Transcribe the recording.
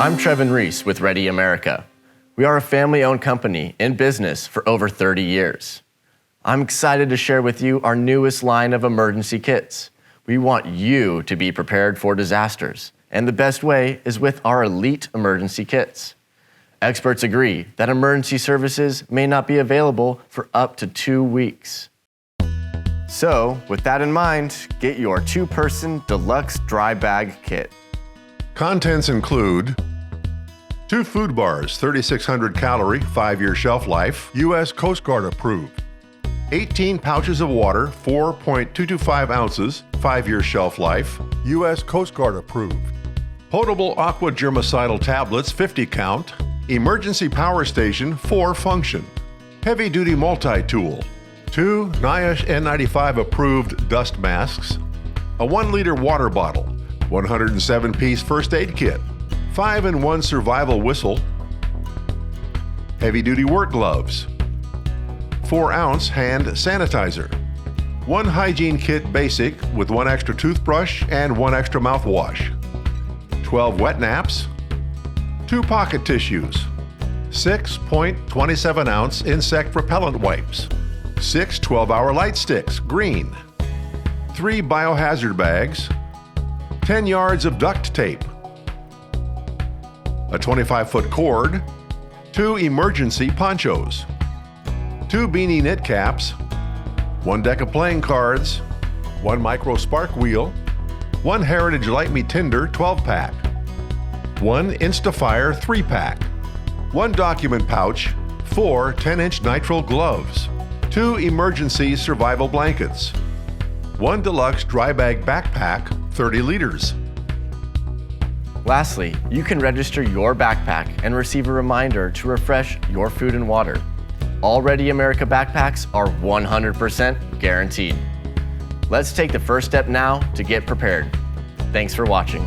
I'm Trevin Reese with Ready America. We are a family-owned company in business for over 30 years. I'm excited to share with you our newest line of emergency kits. We want you to be prepared for disasters, and the best way is with our elite emergency kits. Experts agree that emergency services may not be available for up to 2 weeks. So, with that in mind, get your 2-person deluxe dry bag kit. Contents include 2 food bars, 3,600 calorie, 5-year shelf life, U.S. Coast Guard approved. 18 pouches of water, 4.225 ounces, 5-year shelf life, U.S. Coast Guard approved. Potable aqua germicidal tablets, 50 count. Emergency power station, 4 function. Heavy duty multi-tool. 2 Niosh N-95 approved dust masks. A 1-liter water bottle. 107-piece first aid kit. 5-in-1 survival whistle. Heavy duty work gloves. 4-ounce hand sanitizer. 1 hygiene kit basic with 1 extra toothbrush and 1 extra mouthwash. 12 wet naps. 2 pocket tissues. 6.27-ounce insect repellent wipes. 6 12-hour light sticks, green. 3 biohazard bags. 10 yards of duct tape. A 25-foot cord. 2 emergency ponchos. 2 beanie knit caps. 1 deck of playing cards. 1 micro spark wheel. 1 Heritage Light Me Tinder 12-pack. 1 Instafire 3-pack. 1 document pouch. 4 10-inch nitrile gloves. 2 emergency survival blankets. 1 deluxe dry bag backpack, 30 liters. Lastly, you can register your backpack and receive a reminder to refresh your food and water. All Ready America backpacks are 100% guaranteed. Let's take the first step now to get prepared. Thanks for watching.